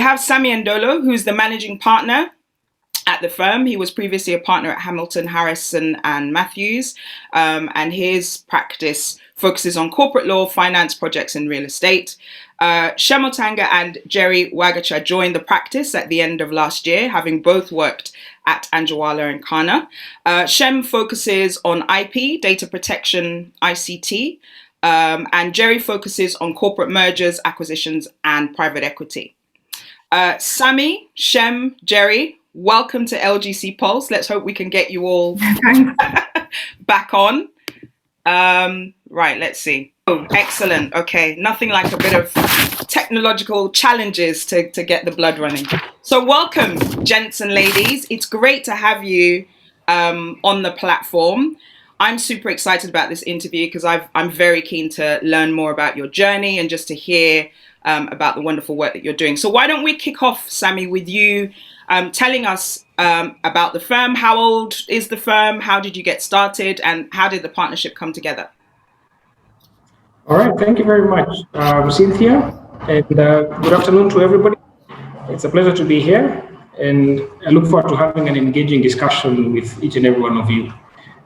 have Sammy Ndolo, who's the managing partner at the firm. He was previously a partner at Hamilton, Harrison and Matthews, and his practice focuses on corporate law, finance, projects and real estate. Shem Otanga and Njeri Wagacha joined the practice at the end of last year, having both worked at Anjawala and Kana. Shem focuses on IP, data protection, ICT, and Njeri focuses on corporate mergers, acquisitions and private equity. Sammy, Shem, Njeri, welcome to LGC Pulse. Let's hope we can get you all back on. Right, let's see. Oh, excellent. Okay, nothing like a bit of technological challenges to get the blood running. So welcome, gents and ladies. It's great to have you on the platform. I'm super excited about this interview because I'm very keen to learn more about your journey and just to hear about the wonderful work that you're doing. So why don't we kick off, Sammy, with you telling us about the firm. How old is the firm? How did you get started? And how did the partnership come together? All right, thank you very much, Cynthia, and good afternoon to everybody. It's a pleasure to be here, and I look forward to having an engaging discussion with each and every one of you.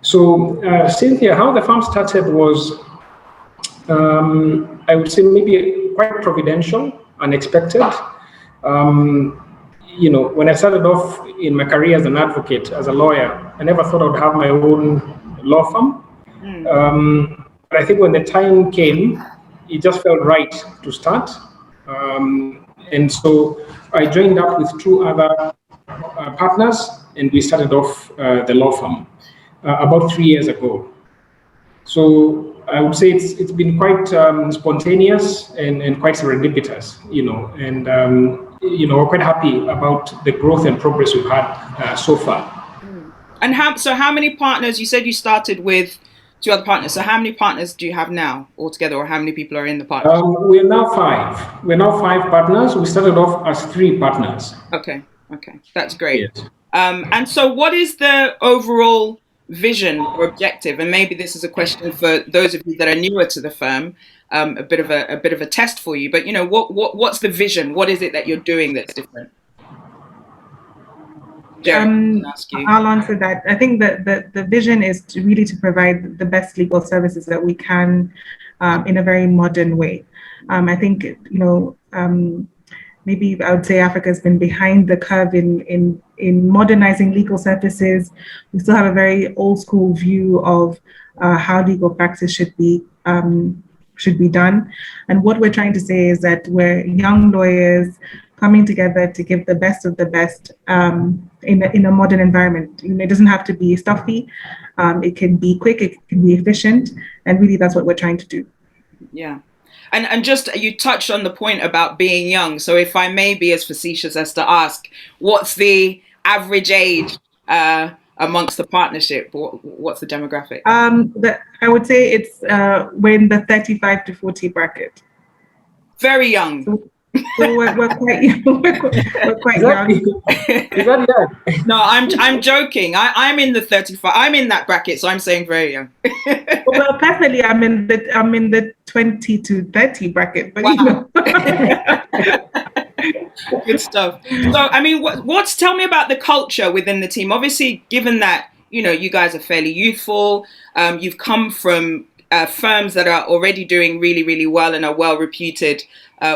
So, Cynthia, how the firm started was, I would say, maybe quite providential, unexpected. You know, when I started off in my career as an advocate, as a lawyer, I never thought I would have my own law firm. But I think when the time came, it just felt right to start. And so I joined up with two other partners, and we started off the law firm about 3 years ago. So I would say it's been quite spontaneous and quite serendipitous, you know, and you know, we're quite happy about the growth and progress we've had so far. And how many partners? You said you started with two other partners. So how many partners do you have now altogether, or how many people are in the partnership? We're now five. We're now five partners. We started off as three partners. Okay, that's great. Yes. And so what is the overall vision or objective? And maybe this is a question for those of you that are newer to the firm, a bit of a test for you. But you know, what's the vision? What is it that you're doing that's different? I'll answer that. I think that the vision is really to provide the best legal services that we can in a very modern way. I think, you know, maybe I would say Africa has been behind the curve in modernizing legal services. We still have a very old school view of how legal practice should be done. And what we're trying to say is that we're young lawyers coming together to give the best of the best in a modern environment. You know, it doesn't have to be stuffy. It can be quick, it can be efficient, and really that's what we're trying to do. Yeah. And just, you touched on the point about being young. So if I may be as facetious as to ask, what's the average age amongst the partnership? What's the demographic? I would say it's we're in the 35 to 40 bracket. Very young. So we're quite young. We're quite young. Is that young? No, I'm joking. I'm in the 35. I'm in that bracket, so I'm saying very young. Well, personally, I'm in the 20 to 30 bracket. But wow. You know. Good stuff. So, I mean, tell me about the culture within the team. Obviously, given that, you know, you guys are fairly youthful, you've come from firms that are already doing really, really well and are well reputed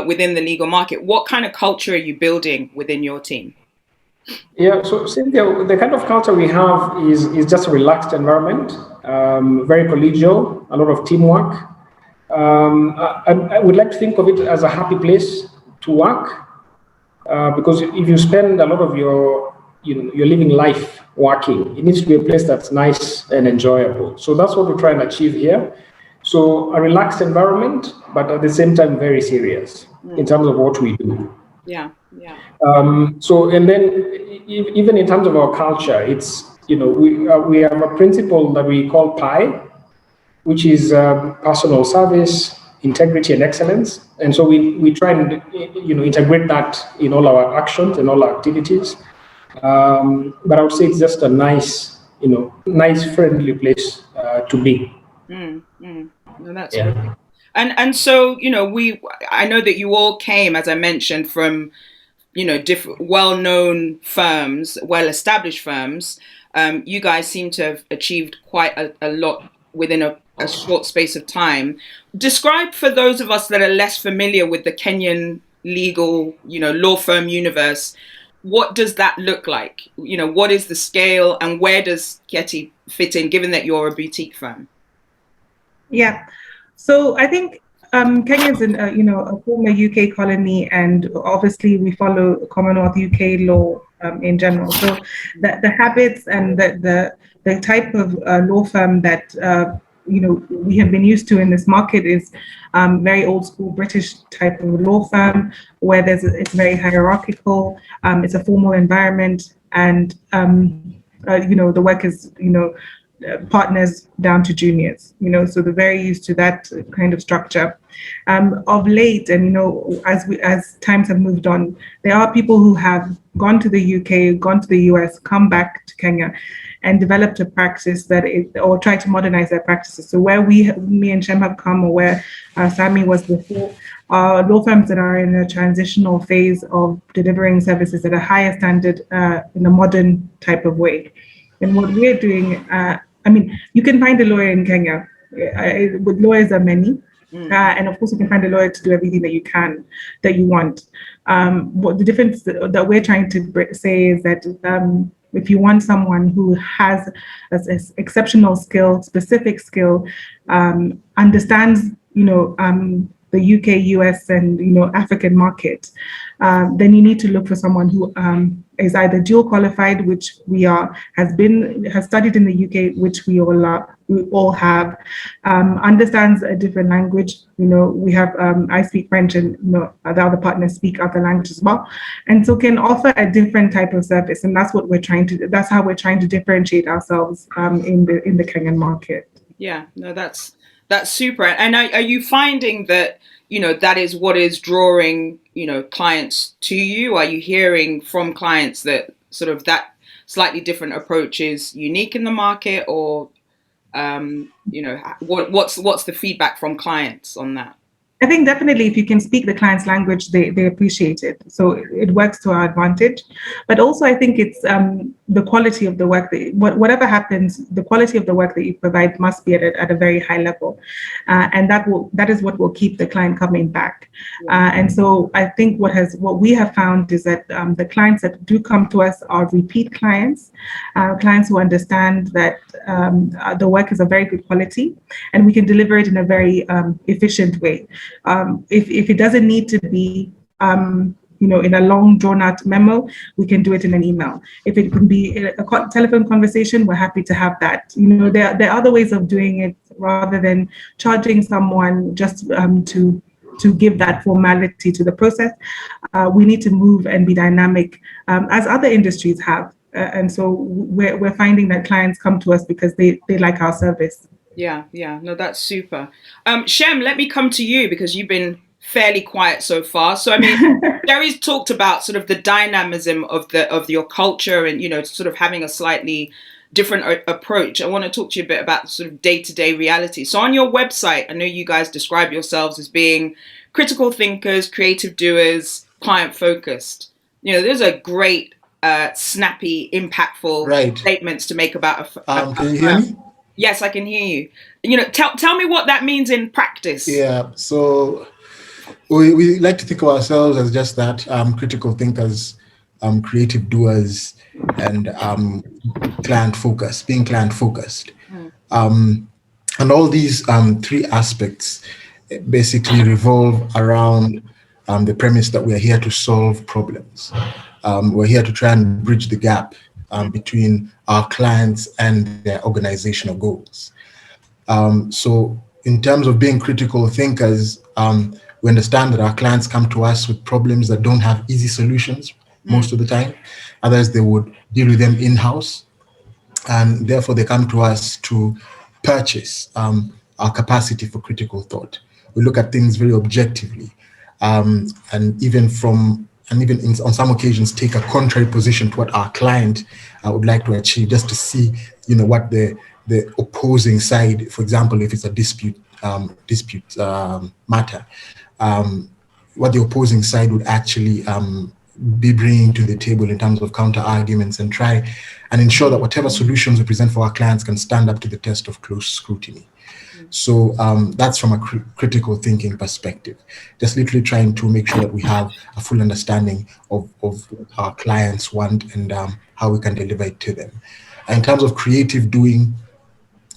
within the legal market. What kind of culture are you building within your team? Yeah, so Cynthia, the kind of culture we have is just a relaxed environment, very collegial, a lot of teamwork. I would like to think of it as a happy place to work, because if you spend a lot of your living life working, it needs to be a place that's nice and enjoyable. So that's what we're trying to achieve here. So a relaxed environment, but at the same time very serious in terms of what we do. Yeah. So, and then even in terms of our culture, it's, you know, we have a principle that we call PI, which is personal service, integrity, and excellence. And so we try and, you know, integrate that in all our actions and all our activities. But I would say it's just a nice, you know, nice, friendly place to be. No, that's good. And so, you know, I know that you all came, as I mentioned, from well-known firms, well-established firms, you guys seem to have achieved quite a lot within a short space of time. Describe for those of us that are less familiar with the Kenyan legal, law firm universe, what does that look like? What is the scale, and where does Kieti fit in, given that you're a boutique firm? Yeah, so I think Kenya is a former UK colony, and obviously we follow Commonwealth UK law in general. So the habits and the type of law firm that we have been used to in this market is very old school British type of law firm, where it's very hierarchical. It's a formal environment, and the work is partners down to juniors, so they're very used to that kind of structure. Of late, and as times have moved on, there are people who have gone to the UK, gone to the US, come back to Kenya, and developed a practice or try to modernize their practices. So where me and Shem have come, or where Sammy was before, are law firms that are in a transitional phase of delivering services at a higher standard in a modern type of way. And what we're doing, you can find a lawyer in Kenya. With lawyers are many. And of course, you can find a lawyer to do everything that you want. What the difference that we're trying to say is that if you want someone who has an exceptional skill, specific skill, understands, the UK, US, and African market, then you need to look for someone who is either dual qualified, which we are, has studied in the UK, which we all have, understands a different language. We have I speak French, and the other partners speak other languages as well, and so can offer a different type of service. And that's what that's how we're trying to differentiate ourselves in the Kenyan market. Yeah, no, that's super. And are you finding that that is what is drawing clients to you? Are you hearing from clients that sort of that slightly different approach is unique in the market, or what's the feedback from clients on that? I think definitely if you can speak the client's language, they appreciate it. So it works to our advantage. But also I think it's the quality of the work, whatever happens, the quality of the work that you provide must be at a very high level. And that is what will keep the client coming back. And so I think what we have found is that the clients that do come to us are repeat clients, clients who understand that the work is of very good quality, and we can deliver it in a very efficient way. If it doesn't need to be in a long drawn out memo, we can do it in an email. If it can be a telephone conversation, we're happy to have that. There are other ways of doing it rather than charging someone just to give that formality to the process. We need to move and be dynamic, as other industries have. And so we're finding that clients come to us because they like our service. Yeah. No, that's super. Shem, let me come to you, because you've been fairly quiet so far. So, Njeri's talked about sort of the dynamism of your culture, and, sort of having a slightly different approach. I want to talk to you a bit about the sort of day-to-day reality. So on your website, I know you guys describe yourselves as being critical thinkers, creative doers, client-focused. Those are great, snappy, impactful statements to make about a can you hear me? Yes, I can hear you. Tell me what that means in practice. Yeah, so we like to think of ourselves as just that, critical thinkers, creative doers, and being client focused. And all these three aspects basically revolve around the premise that we're here to solve problems. We're here to try and bridge the gap between our clients and their organizational goals. So in terms of being critical thinkers, we understand that our clients come to us with problems that don't have easy solutions most of the time. Others, they would deal with them in-house, and therefore they come to us to purchase our capacity for critical thought. We look at things very objectively, and even on some occasions take a contrary position to what our client would like to achieve, just to see, what the opposing side, for example, if it's a dispute matter, what the opposing side would actually be bringing to the table in terms of counter arguments, and try and ensure that whatever solutions we present for our clients can stand up to the test of close scrutiny. So that's from a critical thinking perspective, just literally trying to make sure that we have a full understanding of what our clients want and how we can deliver it to them. In terms of creative doing,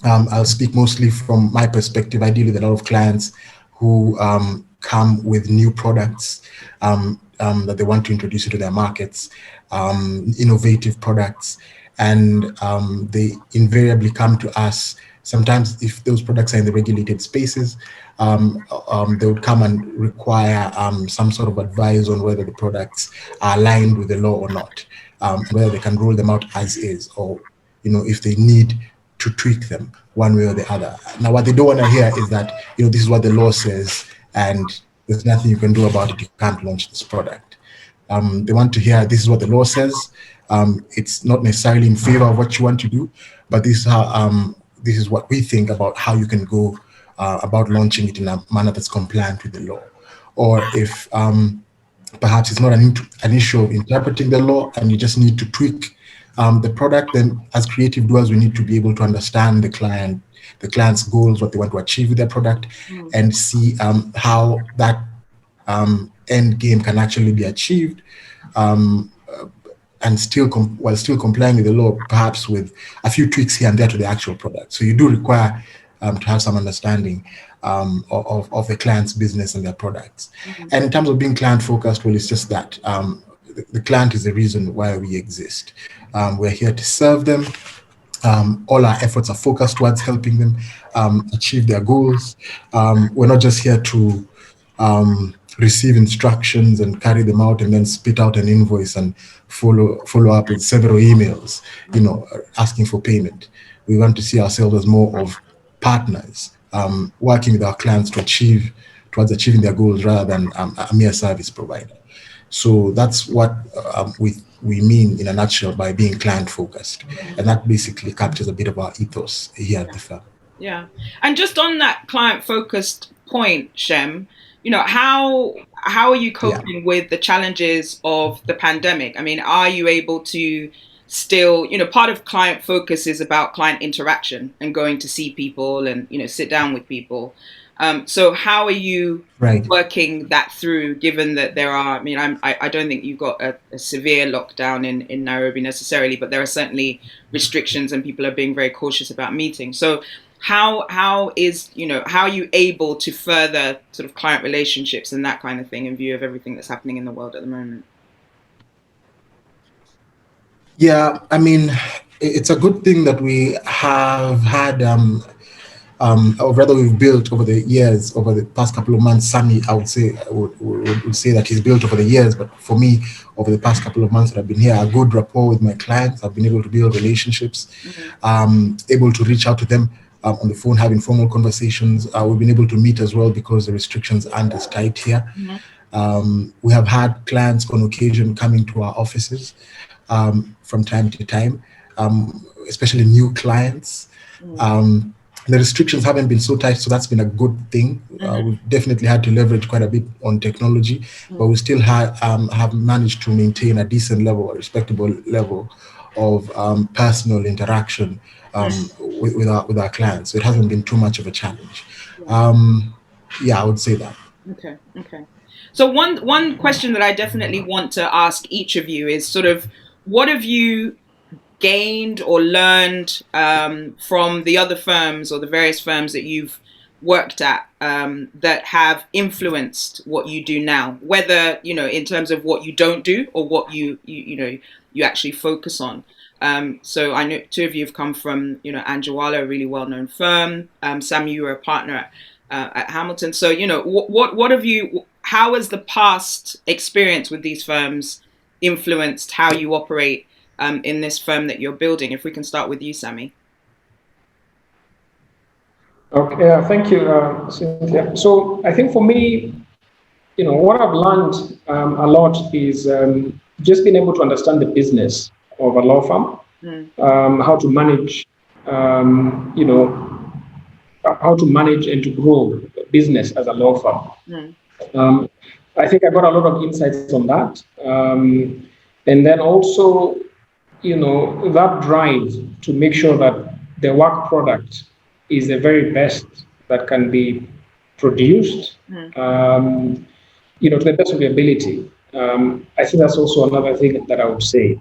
I'll speak mostly from my perspective. I deal with a lot of clients who come with new products that they want to introduce into their markets, innovative products, and they invariably come to us. Sometimes if those products are in the regulated spaces, they would come and require some sort of advice on whether the products are aligned with the law or not, whether they can roll them out as is, or if they need to tweak them one way or the other. Now, what they don't want to hear is that this is what the law says, and there's nothing you can do about it. You can't launch this product. They want to hear this is what the law says. It's not necessarily in favor of what you want to do, but this is what we think about how you can go about launching it in a manner that's compliant with the law. Or if perhaps it's not an issue of interpreting the law and you just need to tweak the product, then as creative doers, we need to be able to understand the client's goals, what they want to achieve with their product, and see how that end game can actually be achieved, and still while still complying with the law, perhaps with a few tweaks here and there to the actual product. So you do require to have some understanding of the client's business and their products. And in terms of being client focused, well, it's just that the client is the reason why we exist. We're here to serve them. All our efforts are focused towards helping them achieve their goals. We're not just here to receive instructions and carry them out and then spit out an invoice and follow up with several emails, asking for payment. We want to see ourselves as more of partners, working with our clients towards achieving their goals rather than a mere service provider. So that's what we mean in a nutshell by being client focused, and that basically captures a bit of our ethos here at the firm. Yeah, and just on that client focused point, Shem, how are you coping with the challenges of the pandemic? I mean, are you able to still, part of client focus is about client interaction and going to see people and sit down with people. So how are you working that through, given that there are, I don't think you've got a severe lockdown in Nairobi necessarily, but there are certainly restrictions and people are being very cautious about meeting. So how are you able to further sort of client relationships and that kind of thing in view of everything that's happening in the world at the moment? Yeah, it's a good thing that we have had, or rather we've built over the years, over the past couple of months. Sammy, I would say that he's built over the years, but for me, over the past couple of months that I've been here, a good rapport with my clients. I've been able to build relationships, able to reach out to them on the phone, have informal conversations. We've been able to meet as well because the restrictions aren't as tight here. We have had clients on occasion coming to our offices from time to time, especially new clients. The restrictions haven't been so tight, so that's been a good thing. We've definitely had to leverage quite a bit on technology, but we still have managed to maintain a decent level, a respectable level of personal interaction with our clients. So it hasn't been too much of a challenge. I would say that. Okay. So one question that I definitely want to ask each of you is sort of, what have you gained or learned from the other firms or the various firms that you've worked at that have influenced what you do now, whether in terms of what you don't do or what you actually focus on? So I know two of you have come from Anjawala, a really well-known firm. Sammy, you were a partner at Hamilton. So what have you? How has the past experience with these firms influenced how you operate in this firm that you're building? If we can start with you, Sammy. Okay, thank you, Cynthia. So I think for me, what I've learned a lot is just being able to understand the business of a law firm, how to manage, how to manage and to grow business as a law firm. I think I got a lot of insights on that. And then also, that drive to make sure that the work product is the very best that can be produced, to the best of your ability. I think that's also another thing that I would say,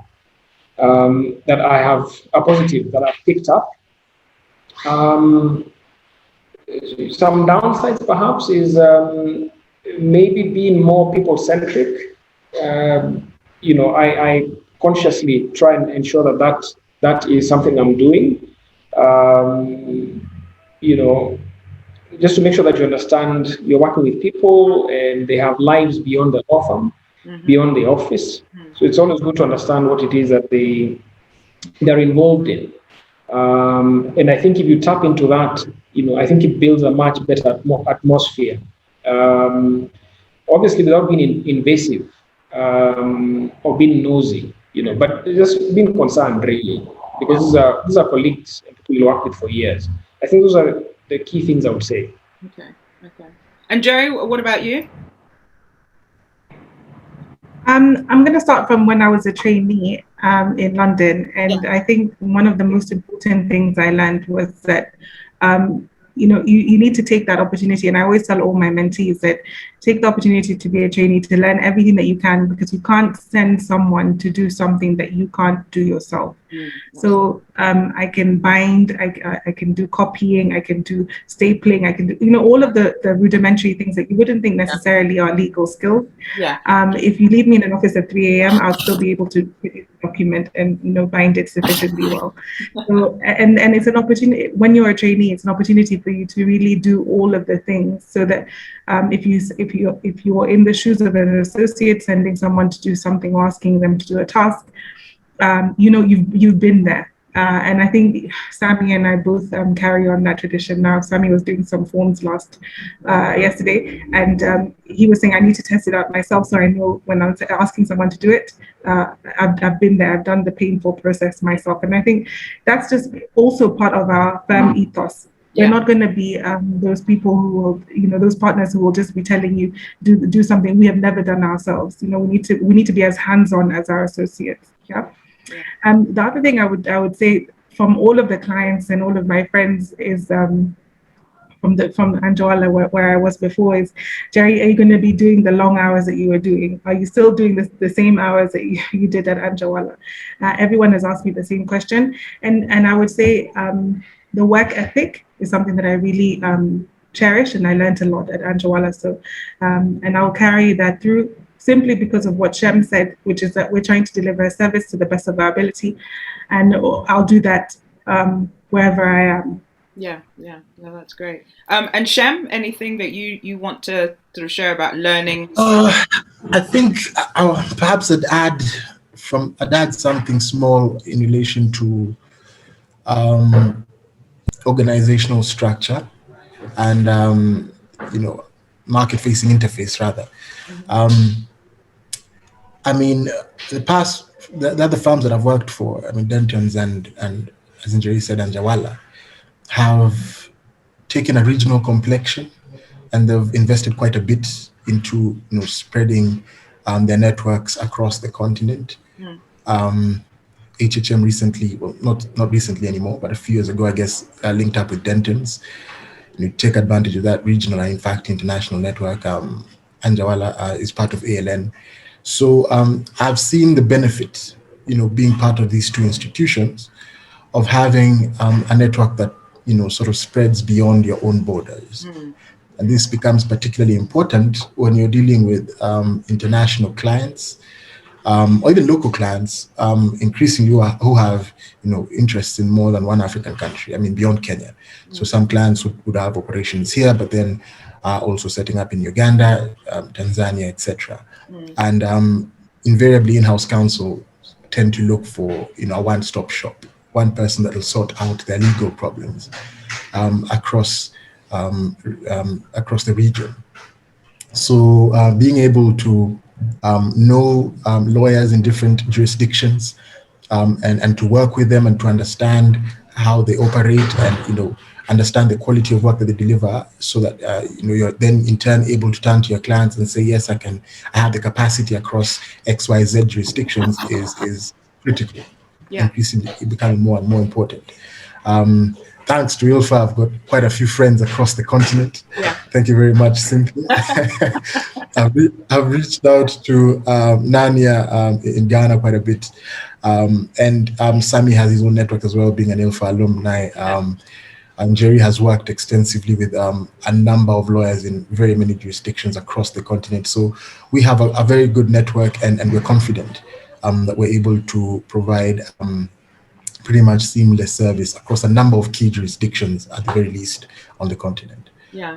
that I have a positive that I've picked up. Some downsides perhaps is maybe being more people-centric. I consciously try and ensure that is something I'm doing. Just to make sure that you understand you're working with people and they have lives beyond the law firm, beyond the office. So it's always good to understand what it is that they're involved in. And I think if you tap into that, I think it builds a much better atmosphere. Obviously, without being invasive or being nosy, but just being concerned, really, because these are colleagues and people you work with for years. I think those are the key things I would say. Okay. And Njeri, what about you? I'm going to start from when I was a trainee in London. And I think one of the most important things I learned was that, you need to take that opportunity. And I always tell all my mentees that take the opportunity to be a trainee, to learn everything that you can, because you can't send someone to do something that you can't do yourself. So I can bind, I can do copying, I can do stapling, I can do, all of the rudimentary things that you wouldn't think necessarily are legal skills. If you leave me in an office at 3 a.m., I'll still be able to produce a document and bind it sufficiently well. So, and it's an opportunity, when you're a trainee, it's an opportunity for you to really do all of the things, so that if you're in the shoes of an associate sending someone to do something or asking them to do a task, you've been there. And I think Sammy and I both carry on that tradition now. Sammy was doing some forms yesterday, and he was saying, I need to test it out myself, so I know when I'm asking someone to do it, I've been there, I've done the painful process myself. And I think that's just also part of our firm ethos. We're not going to be those people who will, those partners who will just be telling you do something we have never done ourselves. We need to be as hands-on as our associates. And the other thing I would say from all of the clients and all of my friends is from Anjoala, where I was before, is, Njeri, are you going to be doing the long hours that you were doing? Are you still doing the same hours that you did at Anjoala? Everyone has asked me the same question, and I would say the work ethic is something that I really cherish, and I learned a lot at Anjoala. So, and I'll carry that through, simply because of what Shem said, which is that we're trying to deliver a service to the best of our ability, and I'll do that wherever I am. No, that's great. And Shem, anything that you want to sort of share about learning? I think perhaps I'd add something small in relation to organizational structure and market-facing interface rather. The other firms that I've worked for, Dentons and as Njeri said, Anjawala, have taken a regional complexion, and they've invested quite a bit into spreading their networks across the continent. HHM recently, well, not recently anymore, but a few years ago, I guess, linked up with Dentons. Take advantage of that regional and, in fact, international network. Anjawala is part of ALN. So I've seen the benefit, being part of these two institutions, of having a network that, sort of spreads beyond your own borders. And this becomes particularly important when you're dealing with international clients, or even local clients, increasingly who have, interests in more than one African country, beyond Kenya. So some clients would have operations here, but then also setting up in Uganda, Tanzania, etc. And invariably in-house counsel tend to look for, a one-stop shop, one person that will sort out their legal problems across the region. So being able to know lawyers in different jurisdictions and to work with them and to understand how they operate, and understand the quality of work that they deliver, so that you're then in turn able to turn to your clients and say, yes, I have the capacity across XYZ jurisdictions is critical. Yeah. Increasingly becoming more and more important. Thanks to ILFA, I've got quite a few friends across the continent. Yeah. Thank you very much, Cynthia. I've reached out to Nania in Ghana quite a bit. And Sammy has his own network as well, being an ILFA alumni. And Njeri has worked extensively with a number of lawyers in very many jurisdictions across the continent. So we have a very good network, and we're confident that we're able to provide pretty much seamless service across a number of key jurisdictions, at the very least, on the continent. Yeah.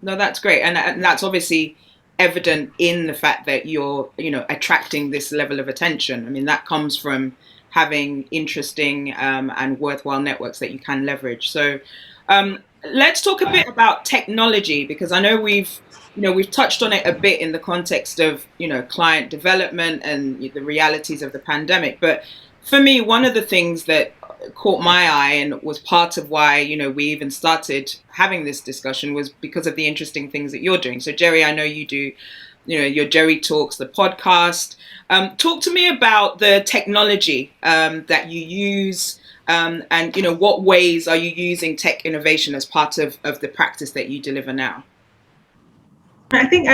No, that's great. And that's obviously evident in the fact that you're, attracting this level of attention. I mean, that comes from having interesting and worthwhile networks that you can leverage. So let's talk a bit about technology, because I know we've touched on it a bit in the context of, client development and the realities of the pandemic. But for me, one of the things that caught my eye and was part of why, we even started having this discussion was because of the interesting things that you're doing. So Njeri, I know you do, your Njeri Talks, the podcast. Talk to me about the technology that you use, and what ways are you using tech innovation as part of the practice that you deliver now? I think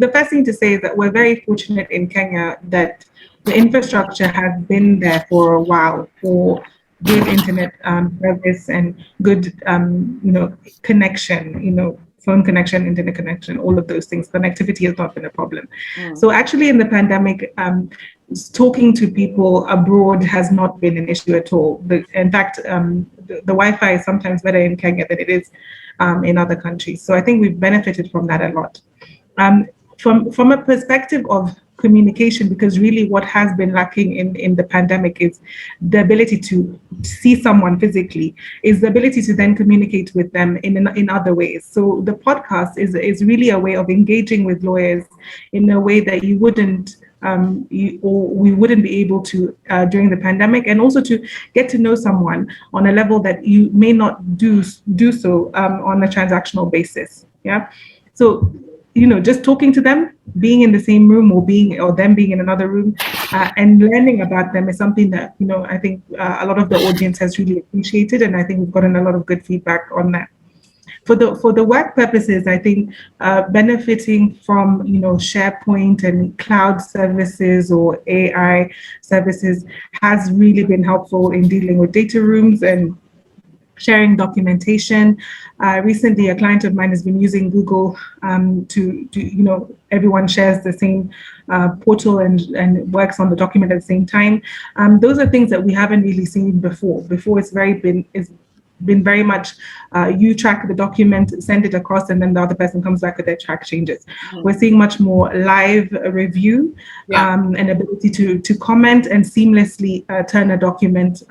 the first thing to say is that we're very fortunate in Kenya that the infrastructure has been there for a while for good internet service and good connection, phone connection, internet connection, all of those things. Connectivity has not been a problem. So actually in the pandemic, talking to people abroad has not been an issue at all. In fact, the Wi-Fi is sometimes better in Kenya than it is in other countries. So I think we've benefited from that a lot. From a perspective of communication, because really what has been lacking in the pandemic is the ability to see someone physically, is the ability to then communicate with them in other ways. So the podcast is really a way of engaging with lawyers in a way that you wouldn't we wouldn't be able to during the pandemic, and also to get to know someone on a level that you may not do so on a transactional basis. Yeah. So just talking to them, being in the same room or them being in another room, and learning about them is something that, I think a lot of the audience has really appreciated. And I think we've gotten a lot of good feedback on that. For the work purposes, I think benefiting from, SharePoint and cloud services or AI services has really been helpful in dealing with data rooms and sharing documentation. Recently, a client of mine has been using Google to everyone shares the same portal and works on the document at the same time. Those are things that we haven't really seen before. Before, it's been very much you track the document, send it across, and then the other person comes back with their track changes. We're seeing much more live review and ability to comment and seamlessly turn a document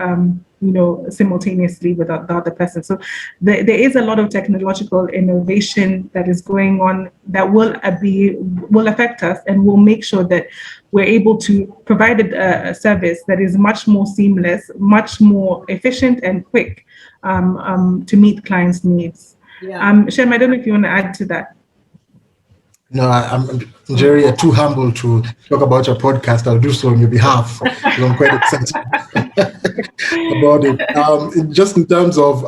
simultaneously with the other person. So there is a lot of technological innovation that is going on that will affect us, and will make sure that we're able to provide a service that is much more seamless, much more efficient and quick to meet clients' needs. Shem, I don't know if you want to add to that. No, I'm Njeri, you're too humble to talk about your podcast. I'll do so on your behalf. I'm quite excited about it. Just in terms of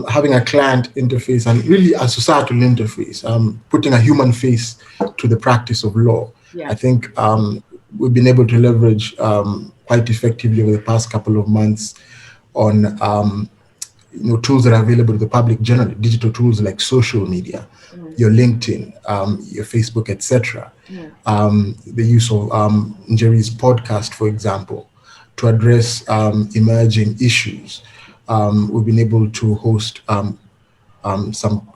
having a client interface and really a societal interface, putting a human face to the practice of law. I think we've been able to leverage quite effectively over the past couple of months on tools that are available to the public generally, digital tools like social media, your LinkedIn, your Facebook, etc. The use of Njeri's podcast, for example, to address emerging issues. We've been able to host some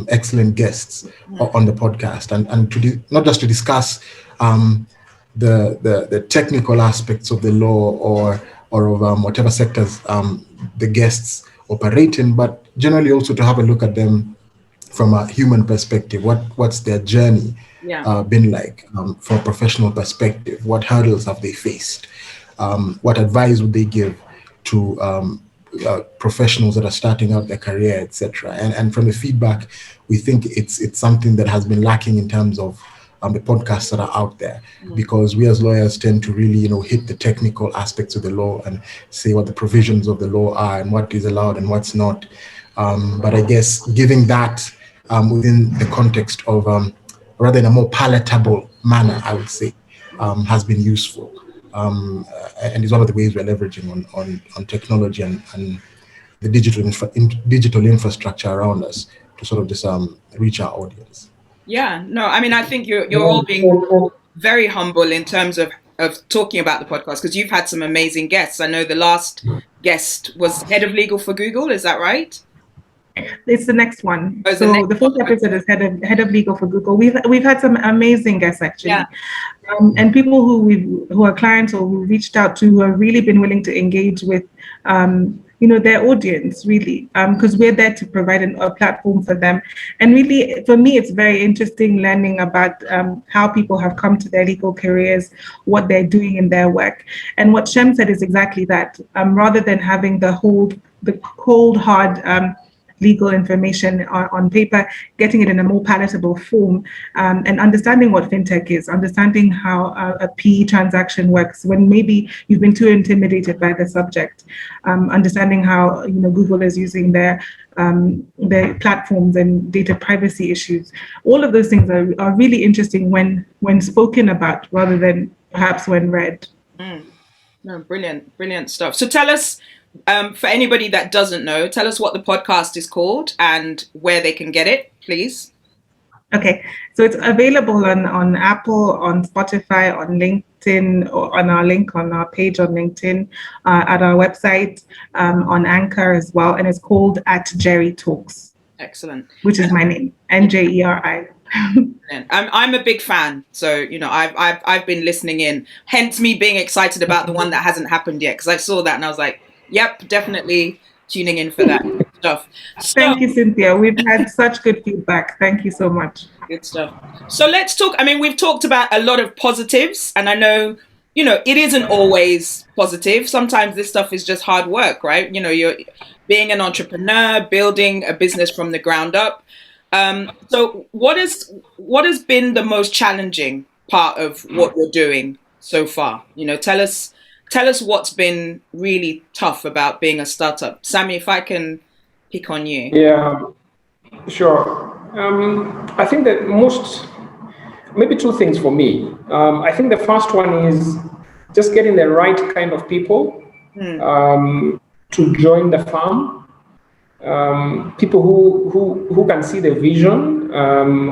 excellent guests on the podcast, and to not just to discuss the technical aspects of the law or of whatever sectors the guests operate in, but generally also to have a look at them from a human perspective. What's their journey been like from a professional perspective? What hurdles have they faced? What advice would they give to professionals that are starting out their career, etc. And from the feedback, we think it's something that has been lacking in terms of the podcasts that are out there, because we as lawyers tend to really, hit the technical aspects of the law and say what the provisions of the law are and what is allowed and what's not. But I guess giving that within the context of rather in a more palatable manner, I would say, has been useful. And is one of the ways we're leveraging on technology and the digital infrastructure around us to sort of just reach our audience. Yeah, no, I mean, I think you're all being very humble in terms of talking about the podcast, because you've had some amazing guests. I know the last guest was head of legal for Google. Is that right? It's the next one. Oh, so the fourth episode is head of legal for Google. We've had some amazing guests actually, and people who are clients or who reached out to, who have really been willing to engage with, their audience really, because we're there to provide a platform for them. And really, for me, it's very interesting learning about how people have come to their legal careers, what they're doing in their work, and what Shem said is exactly that. Rather than having the cold hard legal information on paper, getting it in a more palatable form, and understanding what fintech is, understanding how a PE transaction works when maybe you've been too intimidated by the subject, understanding how Google is using their platforms and data privacy issues. All of those things are really interesting when spoken about rather than perhaps when read. No, brilliant stuff. So tell us, for anybody that doesn't know, tell us what the podcast is called and where they can get it, please. Okay, so it's available on Apple, on Spotify, on LinkedIn, or on our link on our page on LinkedIn, at our website, on Anchor as well, and it's called @Njeri Talks. Excellent. Which is my name, Njeri. I'm a big fan, so I've been listening in. Hence me being excited about the one that hasn't happened yet, because I saw that and I was like, yep, definitely tuning in for that stuff. Thank you, Cynthia. We've had such good feedback. Thank you so much. Good stuff. So let's talk. I mean, we've talked about a lot of positives, and I know, it isn't always positive. Sometimes this stuff is just hard work, right? You're being an entrepreneur, building a business from the ground up. So what has been the most challenging part of what you're doing so far? Tell us what's been really tough about being a startup. Sammy, if I can pick on you. Yeah, sure. I think that maybe two things for me. I think the first one is just getting the right kind of people to join the firm. People who can see the vision,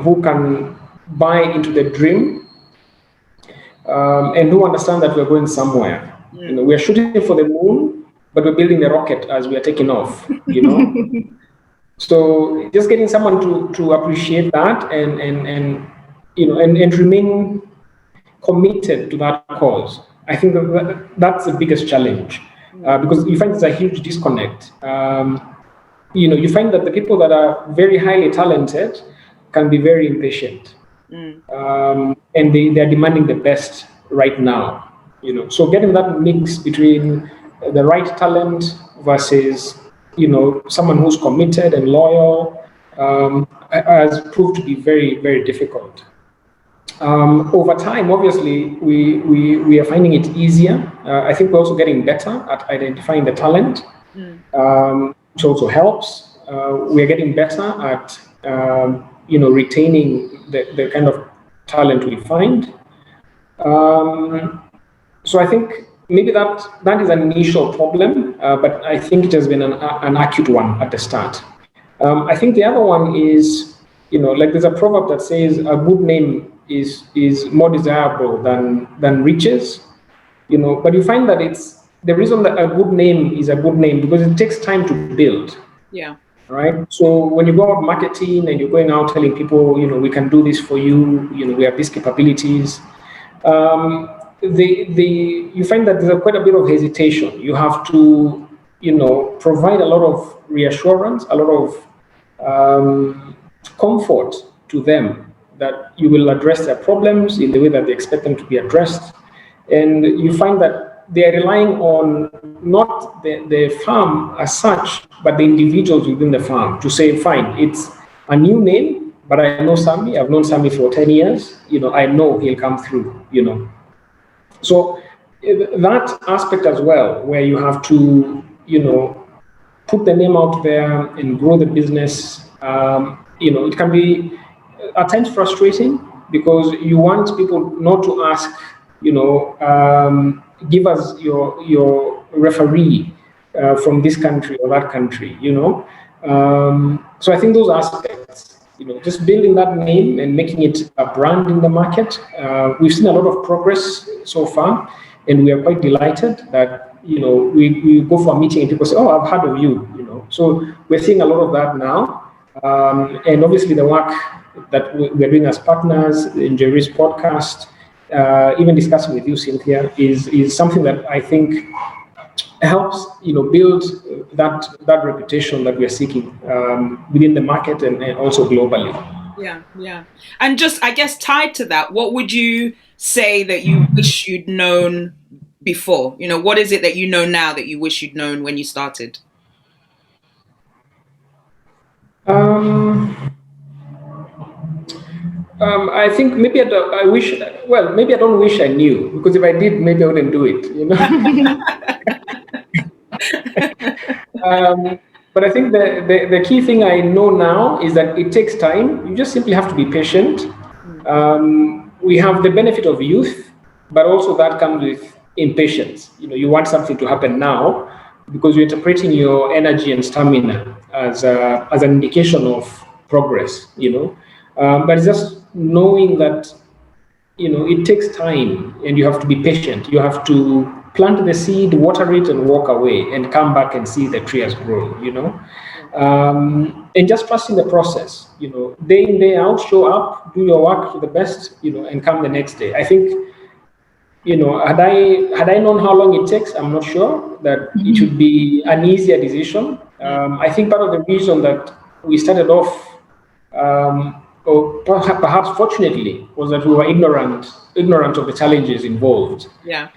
who can buy into the dream, and who understand that we're going somewhere. We're shooting for the moon, but we're building the rocket as we are taking off. So just getting someone to appreciate that and remain committed to that cause. I think that's the biggest challenge, because you find there's a huge disconnect. You find that the people that are very highly talented can be very impatient, and they are demanding the best right now. So getting that mix between the right talent versus someone who's committed and loyal has proved to be very, very difficult. Over time, obviously, we are finding it easier. I think we're also getting better at identifying the talent, which also helps. We're getting better at retaining the kind of talent we find. So I think maybe that is an initial problem, but I think it has been an acute one at the start. I think the other one is, like there's a proverb that says a good name is more desirable than riches, but you find that it's the reason that a good name is a good name because it takes time to build. Yeah. Right. So when you go out marketing and you're going out telling people, we can do this for you, we have these capabilities, you find that there's quite a bit of hesitation. You have to, provide a lot of reassurance, a lot of comfort to them that you will address their problems in the way that they expect them to be addressed. And you find that they're relying on not the firm as such, but the individuals within the firm to say, fine, it's a new name, but I know Sammy, I've known Sammy for 10 years, I know he'll come through, So that aspect as well, where you have to, put the name out there and grow the business, it can be at times frustrating because you want people not to ask, give us your referee from this country or that country, So I think those aspects, just building that name and making it a brand in the market, we've seen a lot of progress so far, and we are quite delighted that we go for a meeting and people say, "Oh, I've heard of you," So we're seeing a lot of that now, and obviously the work that we're doing as partners in Njeri's podcast, even discussing with you, Cynthia, is something that I think helps build that reputation that we're seeking within the market and also globally. Yeah. And just, I guess, tied to that, what would you say that you wish you'd known before? What is it that you know now that you wish you'd known when you started? I think maybe maybe I don't wish I knew, because if I did, maybe I wouldn't do it, But I think the key thing I know now is that it takes time. You just simply have to be patient. We have the benefit of youth, but also that comes with impatience. You want something to happen now because you're interpreting your energy and stamina as an indication of progress, But it's just knowing that, it takes time and you have to be patient. You have to plant the seed, water it, and walk away and come back and see the tree has grown, And just trusting the process, day in, day out, show up, do your work to the best, and come the next day. I think, had I known how long it takes, I'm not sure that it should be an easier decision. I think part of the reason that we started off, or perhaps fortunately, was that we were ignorant of the challenges involved. Yeah.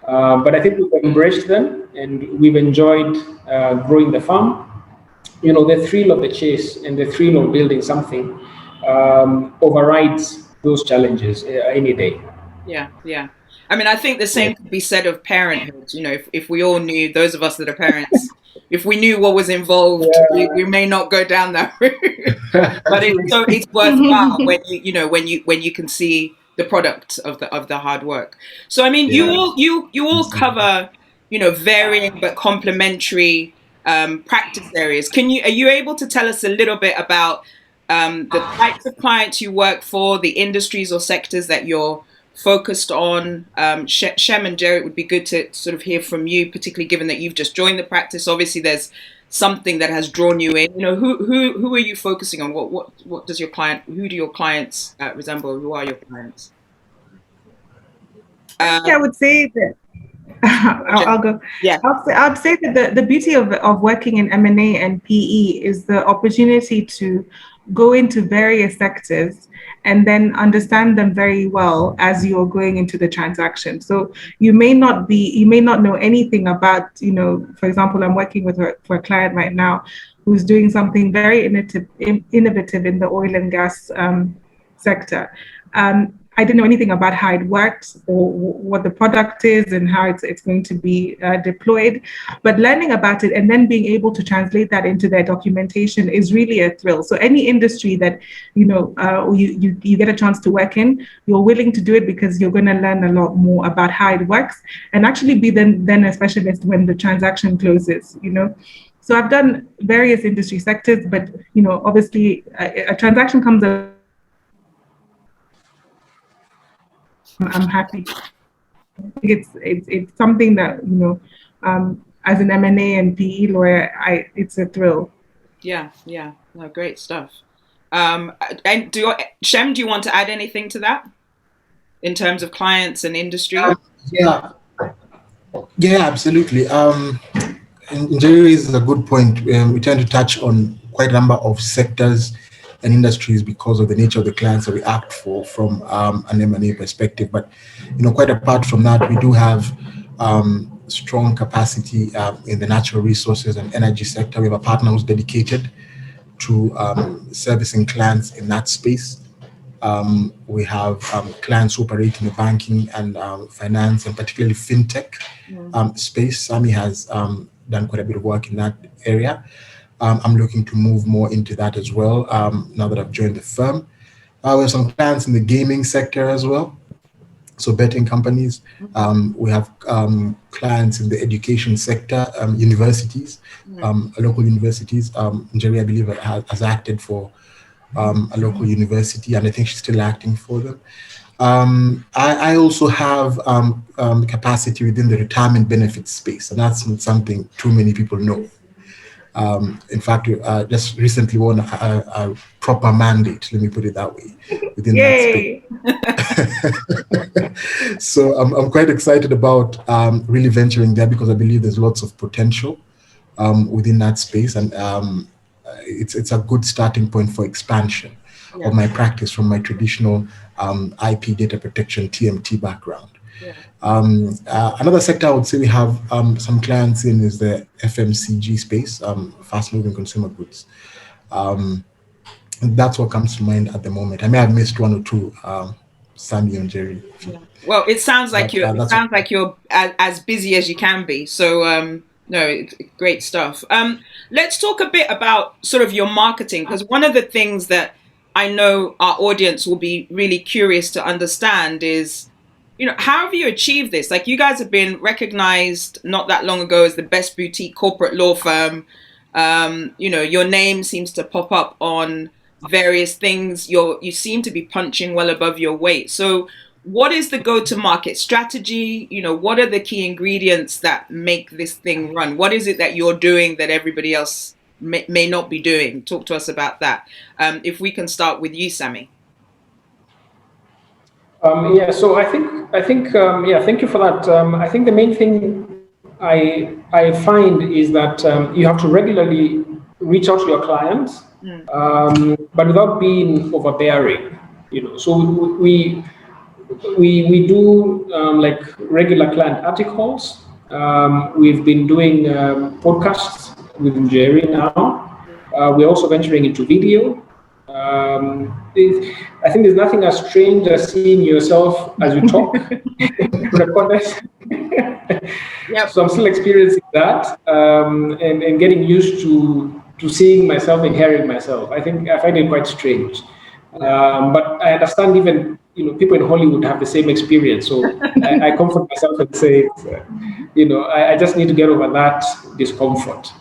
But I think we've embraced them and we've enjoyed growing the farm. The thrill of the chase and the thrill of building something overrides those challenges any day. Yeah. I mean, I think the same could be said of parenthood. If we all knew, those of us that are parents, if we knew what was involved, we may not go down that route. But it's worthwhile when you can see the product of the hard work. So I mean, you all cover varying but complementary practice areas. Are you able to tell us a little bit about the types of clients you work for, the industries or sectors that you're focused on? Shem and Njeri, it would be good to sort of hear from you, particularly given that you've just joined the practice. Obviously, there's something that has drawn you in. Who are you focusing on? What does who do your clients resemble? Who are your clients? I would say that I'll go. Yeah. I'd say that the beauty of working in M&A and PE is the opportunity to go into various sectors and then understand them very well as you're going into the transaction. So you may not know anything about, for example, I'm working for a client right now who's doing something very innovative in the oil and gas sector. I didn't know anything about how it works or what the product is and how it's going to be deployed. But learning about it and then being able to translate that into their documentation is really a thrill. So any industry that you get a chance to work in, you're willing to do it because you're going to learn a lot more about how it works and actually be then a specialist when the transaction closes. So I've done various industry sectors, but obviously a transaction comes up. I'm happy. It's something that as an M&A and PE lawyer, it's a thrill. Yeah, no, great stuff. And Shem, do you want to add anything to that in terms of clients and industry? Yeah, absolutely. Njeri raises a good point. We tend to touch on quite a number of sectors and industries because of the nature of the clients that we act for from an M&A perspective. But, quite apart from that, we do have strong capacity in the natural resources and energy sector. We have a partner who's dedicated to servicing clients in that space. We have clients who operate in the banking and finance, and particularly fintech space. Sammy has done quite a bit of work in that area. I'm looking to move more into that as well now that I've joined the firm. We have some clients in the gaming sector as well, so betting companies. We have clients in the education sector, universities, local universities. Njeri, I believe, has acted for a local university, and I think she's still acting for them. I also have capacity within the retirement benefits space, and that's not something too many people know. In fact, just recently won a proper mandate, let me put it that way, within that space. So I'm quite excited about really venturing there, because I believe there's lots of potential within that space, and it's a good starting point for expansion of my practice from my traditional IP data protection TMT background. Another sector I would say we have some clients in is the FMCG space, fast-moving consumer goods. That's what comes to mind at the moment. I may have missed one or two, Sammy and Njeri. Well, it sounds like you're as busy as you can be. So no, it's great stuff. Let's talk a bit about sort of your marketing, because one of the things that I know our audience will be really curious to understand is, how have you achieved this? Like, you guys have been recognized not that long ago as the best boutique corporate law firm. Your name seems to pop up on various things. You seem to be punching well above your weight. So what is the go-to-market strategy? What are the key ingredients that make this thing run? What is it that you're doing that everybody else may not be doing? Talk to us about that. If we can start with you, Sammy. So I think, thank you for that. I think the main thing I find is that you have to regularly reach out to your clients, but without being overbearing. So we do like regular client articles. We've been doing podcasts with Njeri now. We're also venturing into video. I think there's nothing as strange as seeing yourself as you talk, recorded. So I'm still experiencing that and getting used to seeing myself and hearing myself. I find it quite strange, but I understand even people in Hollywood have the same experience. So I comfort myself and say, I just need to get over that discomfort.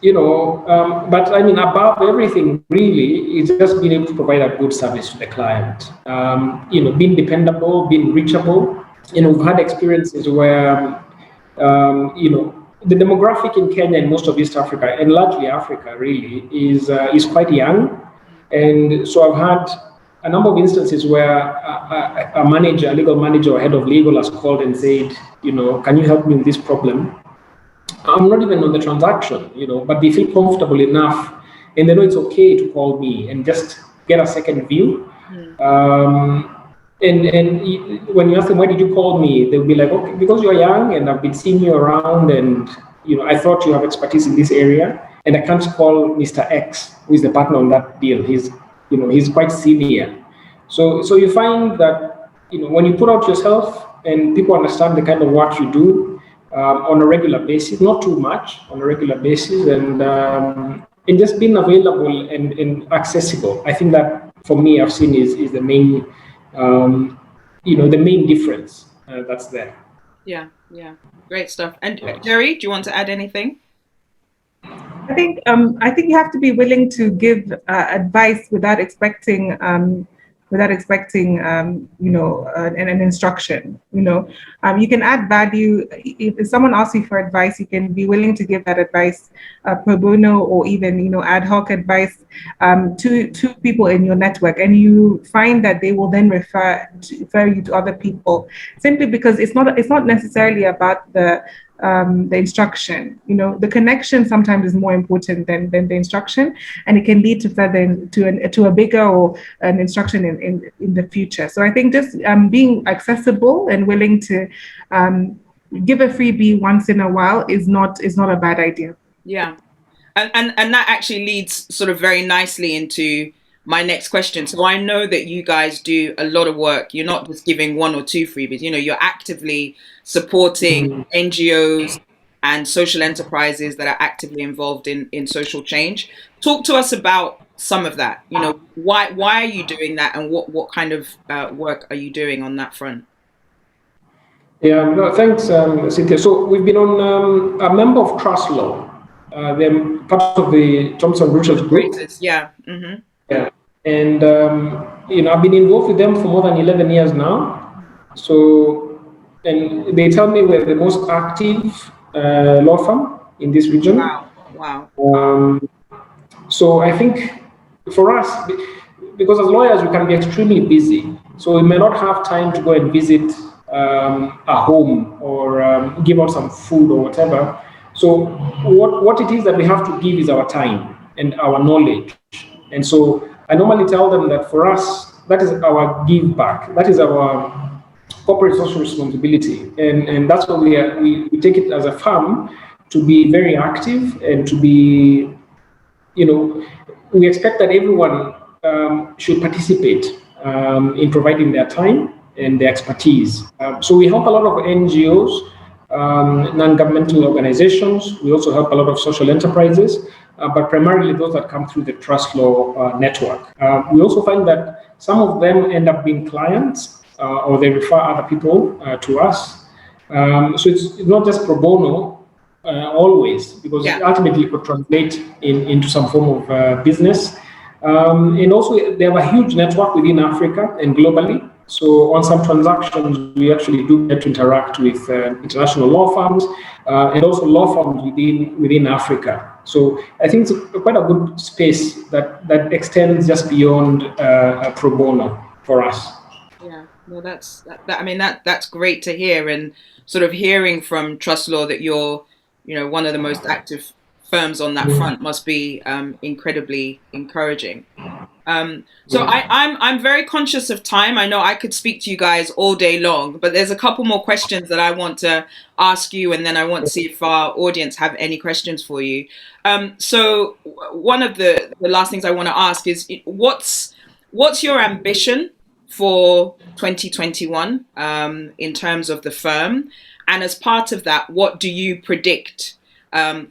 But I mean, above everything, really, is just being able to provide a good service to the client. Being dependable, being reachable. We've had experiences where, the demographic in Kenya and most of East Africa, and largely Africa, really, is quite young. And so I've had a number of instances where a legal manager or head of legal has called and said, can you help me with this problem? I'm not even on the transaction, but they feel comfortable enough and they know it's okay to call me and just get a second view. And when you ask them, why did you call me? They'll be like, okay, because you're young and I've been seeing you around and, I thought you have expertise in this area and I can't call Mr. X, who is the partner on that deal. He's quite senior. So you find that, when you put out yourself and people understand the kind of work you do, on a regular basis, not too much, on a regular basis, and just being available and accessible. I think that for me, I've seen is the main, the main difference that's there. Yeah, great stuff. And Njeri, do you want to add anything? I think you have to be willing to give advice without expecting an instruction. You can add value. If someone asks you for advice, you can be willing to give that advice pro bono, or even ad hoc advice to people in your network, and you find that they will then refer you to other people, simply because it's not necessarily about the instruction. The connection sometimes is more important than the instruction, and it can lead to further to a bigger or an instruction in the future. So I think just being accessible and willing to give a freebie once in a while is not a bad idea. Yeah. And that actually leads sort of very nicely into my next question. So I know that you guys do a lot of work. You're not just giving one or two freebies. You know, you're actively supporting NGOs and social enterprises that are actively involved in social change. Talk to us about some of that. You know, why are you doing that, and what kind of work are you doing on that front? Yeah, no, thanks, Cynthia. So we've been on a member of Trust Law. They're part of the Thompson Research Group. Yeah. Mm-hmm. Yeah. And, you know, I've been involved with them for more than 11 years now. So, and they tell me we're the most active law firm in this region. Wow. So I think for us, because as lawyers, we can be extremely busy. So we may not have time to go and visit a home or give out some food or whatever. So what it is that we have to give is our time and our knowledge. And so I normally tell them that for us, that is our give back. That is our corporate social responsibility. And that's why we take it as a firm to be very active and to be, you know, we expect that everyone should participate in providing their time and their expertise. So we help a lot of NGOs, non-governmental organizations. We also help a lot of social enterprises, but primarily those that come through the Trust Law network. We also find that some of them end up being clients or they refer other people to us. So it's not just pro bono always, because ultimately it could translate into some form of business. And also they have a huge network within Africa and globally. So on some transactions, we actually do get to interact with international law firms and also law firms within Africa. So I think it's quite a good space that extends just beyond pro bono for us. Yeah, well, that's great to hear, and sort of hearing from Trust Law that you're, you know, one of the most active firms on that front must be incredibly encouraging. So I'm very conscious of time. I know I could speak to you guys all day long, but there's a couple more questions that I want to ask you, and then I want to see if our audience have any questions for you. So one of the last things I want to ask is, what's your ambition for 2021 in terms of the firm? And as part of that, what do you predict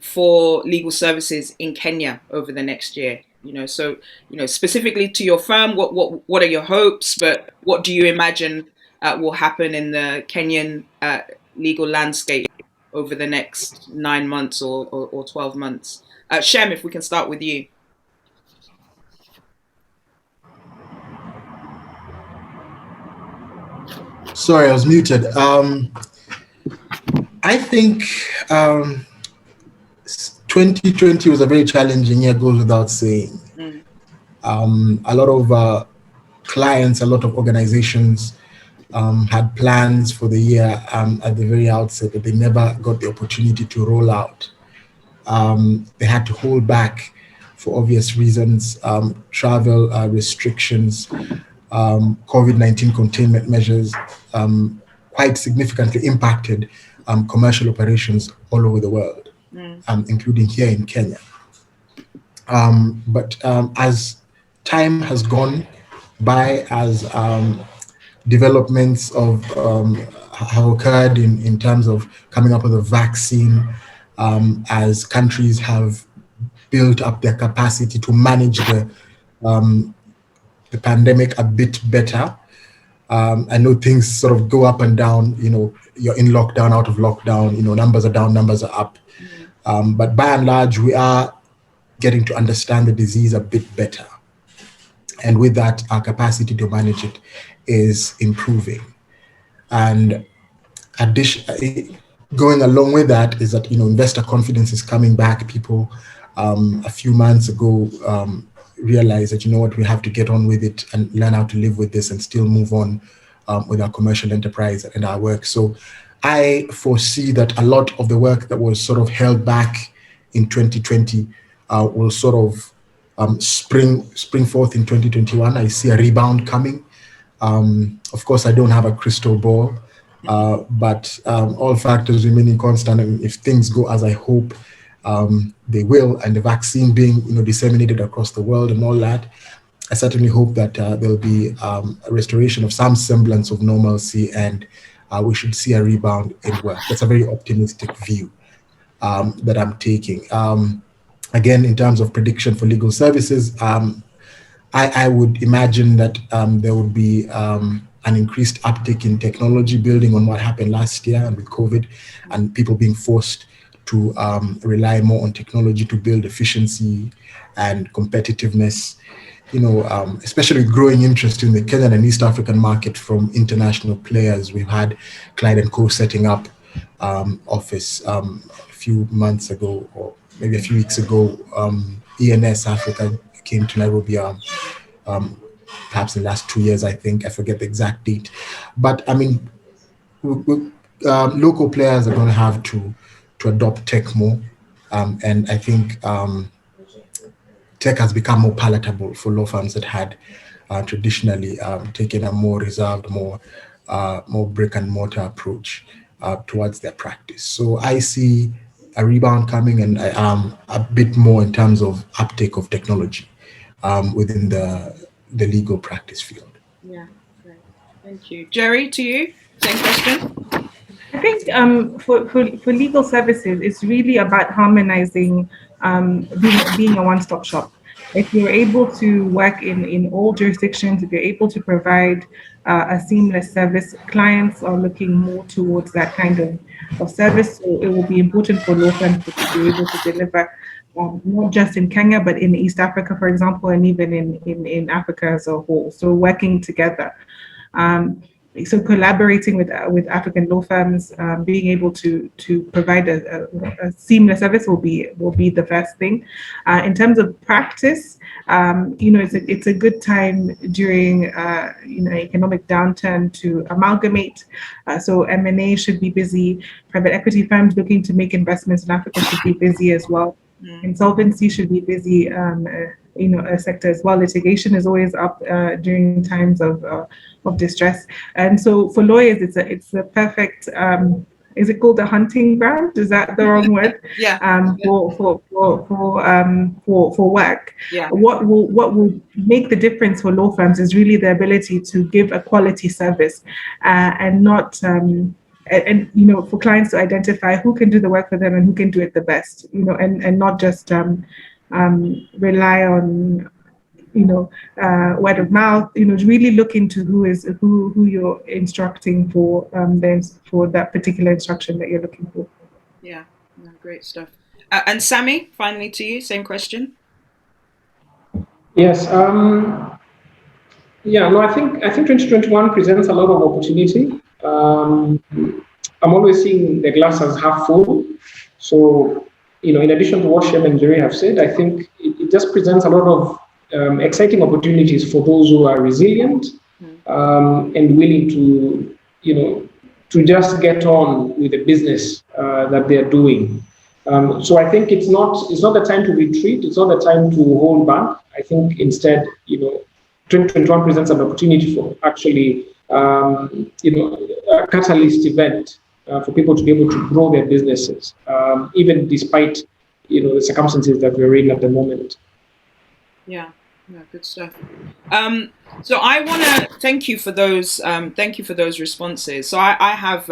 for legal services in Kenya over the next year? You know, so, you know, specifically to your firm, what are your hopes, but what do you imagine will happen in the Kenyan legal landscape over the next 9 months or 12 months? Shem, if we can start with you. Sorry, I was muted. I think 2020 was a very challenging year, goes without saying. A lot of clients, a lot of organizations had plans for the year at the very outset, but they never got the opportunity to roll out. They had to hold back for obvious reasons, travel restrictions, COVID-19 containment measures quite significantly impacted commercial operations all over the world, including here in Kenya. But as time has gone by, as developments have occurred in terms of coming up with a vaccine, as countries have built up their capacity to manage the pandemic a bit better. I know things sort of go up and down, you know, you're in lockdown, out of lockdown, you know, numbers are down, numbers are up. But by and large, we are getting to understand the disease a bit better. And with that, our capacity to manage it is improving. And going along with that is that, you know, investor confidence is coming back. People a few months ago realized that, you know what, we have to get on with it and learn how to live with this and still move on with our commercial enterprise and our work. So I foresee that a lot of the work that was sort of held back in 2020 will sort of spring forth in 2021. I see a rebound coming. Of course, I don't have a crystal ball, But all factors remaining constant, and if things go as I hope they will, and the vaccine being disseminated across the world and all that, I certainly hope that there'll be a restoration of some semblance of normalcy, and we should see a rebound in work. That's a very optimistic view that I'm taking. Again, in terms of prediction for legal services, I would imagine that there would be an increased uptick in technology, building on what happened last year and with COVID, and people being forced to rely more on technology to build efficiency and competitiveness. Especially with growing interest in the Kenyan and East African market from international players. We've had Clyde & Co setting up office a few months ago, or maybe a few weeks ago. ENS Africa came to Nairobi, perhaps in the last 2 years, I think. I forget the exact date. But I mean, local players are going to have to adopt tech more. And I think tech has become more palatable for law firms that had traditionally taken a more reserved, more brick and mortar approach towards their practice. So I see a rebound coming, and a bit more in terms of uptake of technology within the legal practice field. Yeah, great. Thank you. Njeri, to you, same question. I think for legal services, it's really about harmonizing, being a one-stop shop. If you're able to work in all jurisdictions, if you're able to provide a seamless service, clients are looking more towards that kind of service. So it will be important for law firms to be able to deliver not just in Kenya, but in East Africa, for example, and even in Africa as a whole. So working together. So collaborating with African law firms, being able to provide a seamless service will be the first thing. In terms of practice, it's a good time during economic downturn to amalgamate. So M&A should be busy. Private equity firms looking to make investments in Africa should be busy as well. Insolvency should be busy. A sector as well. Litigation is always up during times of distress, and so for lawyers, it's a perfect. Is it called a hunting ground? Is that the wrong word? Yeah. For work. Yeah. What will make the difference for law firms is really the ability to give a quality service, and not. And for clients to identify who can do the work for them and who can do it the best, and not just rely on word of mouth. Really look into who you're instructing for that particular instruction that you're looking for. Yeah, great stuff. And Sammy, finally to you, same question. Yes. I think 2021 presents a lot of opportunity. I'm always seeing the glass as half full. So, in addition to what Shem and Njeri have said, I think it just presents a lot of exciting opportunities for those who are resilient and willing to just get on with the business that they're doing. So I think it's not the time to retreat. It's not the time to hold back. I think instead, 2021 presents an opportunity for actually, a catalyst event for people to be able to grow their businesses, even despite, the circumstances that we're in at the moment. Yeah, good stuff. So I want to thank you for those. Thank you for those responses. So I have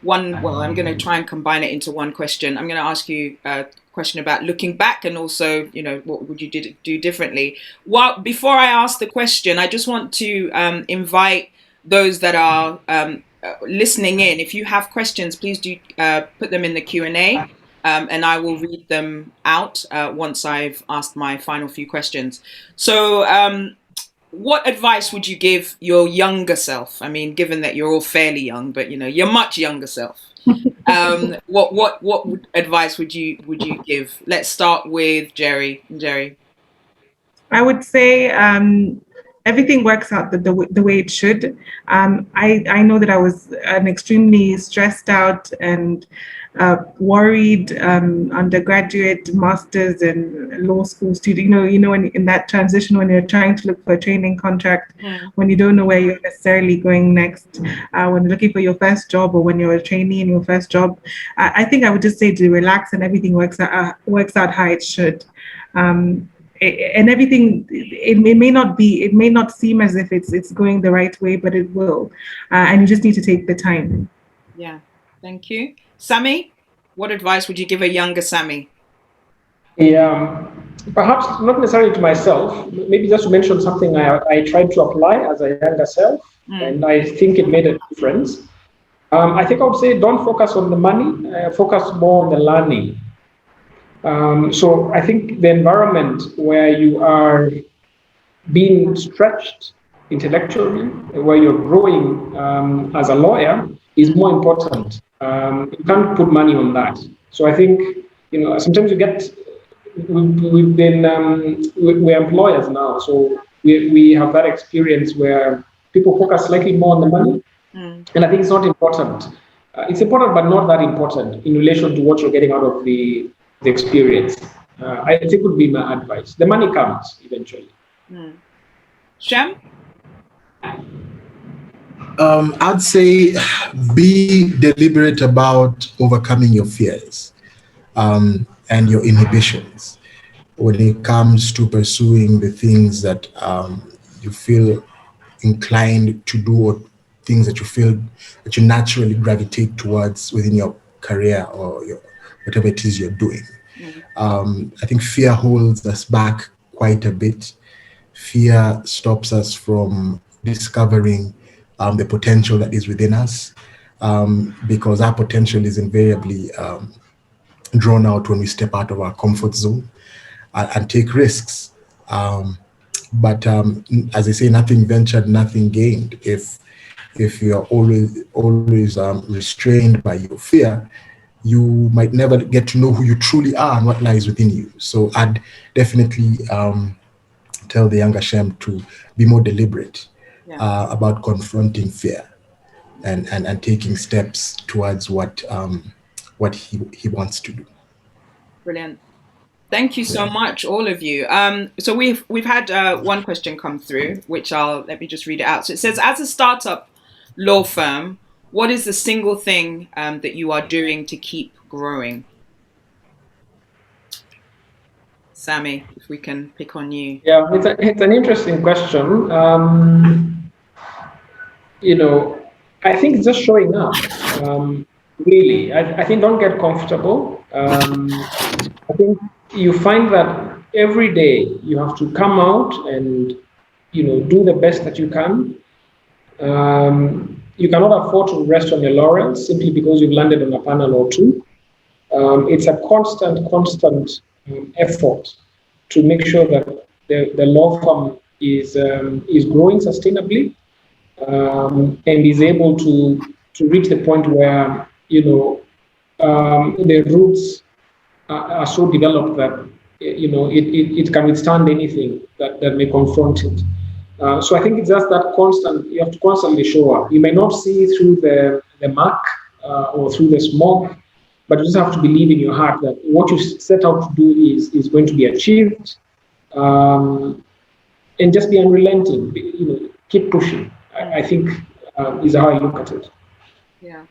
one. Well, I'm going to try and combine it into one question. I'm going to ask you a question about looking back, and also, what would you do differently? Well, before I ask the question, I just want to invite those that are listening in. If you have questions, please do put them in the Q&A. And I will read them out once I've asked my final few questions. So what advice would you give your younger self? I mean, given that you're all fairly young, but you're much younger self. What advice would you give? Let's start with Njeri. I would say everything works out the way it should. I know that I was an extremely stressed out and worried undergraduate, masters, and law school student. When in that transition, when you're trying to look for a training contract, when you don't know where you're necessarily going next, when you're looking for your first job, or when you're a trainee in your first job, I think I would just say to relax, and everything works out how it should. And everything, it may not seem as if it's going the right way, but it will, and you just need to take the time. Yeah, thank you. Sammy, what advice would you give a younger Sammy? Yeah, perhaps not necessarily to myself, maybe just to mention something I tried to apply as a younger self, and I think it made a difference. I think I would say don't focus on the money, focus more on the learning. So I think the environment where you are being stretched intellectually, where you're growing as a lawyer, is more important. You can't put money on that. So I think, sometimes we're employers now, so we have that experience where people focus slightly more on the money, and I think it's not important. It's important, but not that important in relation to what you're getting out of the experience. I think would be my advice. The money comes eventually. Shem? I'd say be deliberate about overcoming your fears and your inhibitions when it comes to pursuing the things that you feel inclined to do, or things that you feel that you naturally gravitate towards within your career or whatever it is you're doing. I think fear holds us back quite a bit. Fear stops us from discovering the potential that is within us, because our potential is invariably drawn out when we step out of our comfort zone and take risks. But as I say, nothing ventured, nothing gained. If you're always restrained by your fear, you might never get to know who you truly are and what lies within you. So I'd definitely tell the younger Shem to be more deliberate about confronting fear and taking steps towards what he wants to do. Brilliant. Thank you so much, all of you. So we've had one question come through, which let me just read it out. So it says, as a startup law firm, what is the single thing that you are doing to keep growing? Sammy, if we can pick on you. Yeah, it's an interesting question. I think it's just showing up. Really, I think don't get comfortable. I think you find that every day you have to come out and do the best that you can. You cannot afford to rest on your laurels simply because you've landed on a panel or two. It's a constant effort to make sure that the law firm is growing sustainably and is able to reach the point where the roots are so developed that it can withstand anything that may confront it. So I think it's just that you have to constantly show up. You may not see through the muck or through the smoke, but you just have to believe in your heart that what you set out to do is going to be achieved, and just be unrelenting. Keep pushing. I think is how I look at it. Yeah.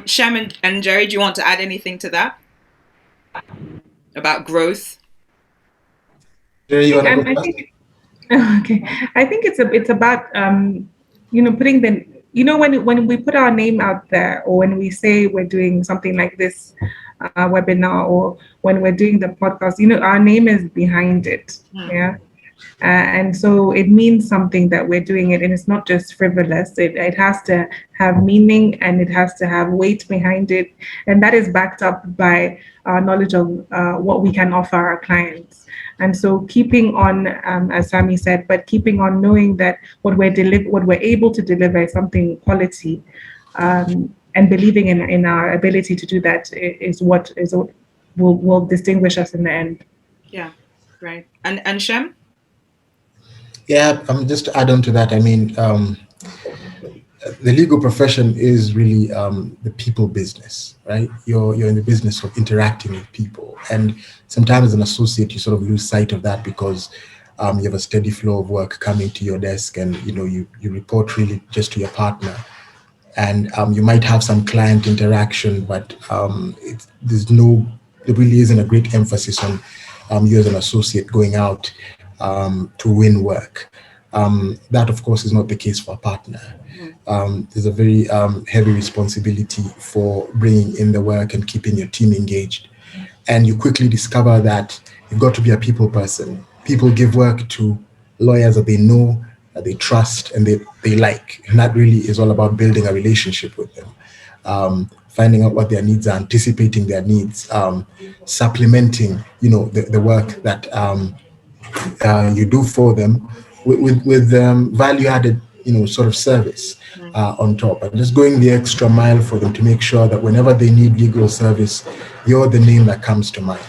Shem and Njeri, do you want to add anything to that about growth? Njeri, you want to go first? Okay, I think it's about putting when we put our name out there, or when we say we're doing something like this webinar, or when we're doing the podcast, our name is behind it. Yeah. And so it means something that we're doing it, and it's not just frivolous. It has to have meaning, and it has to have weight behind it, and that is backed up by our knowledge of what we can offer our clients. And so keeping on, as Sammy said, but keeping on knowing that what we're able to deliver is something quality, and believing in our ability to do that is what will distinguish us in the end. Yeah, great. And Shem? Yeah, just to add on to that, I mean, the legal profession is really the people business, right? You're in the business of interacting with people, and sometimes as an associate, you sort of lose sight of that because you have a steady flow of work coming to your desk, and you report really just to your partner, and you might have some client interaction, but there really isn't a great emphasis on you as an associate going out to win work. That, of course, is not the case for a partner. There's a very heavy responsibility for bringing in the work and keeping your team engaged. And you quickly discover that you've got to be a people person. People give work to lawyers that they know, that they trust, and they like. And that really is all about building a relationship with them, finding out what their needs are, anticipating their needs, supplementing, the work that you do for them with value added, sort of service on top, and just going the extra mile for them to make sure that whenever they need legal service, you're the name that comes to mind.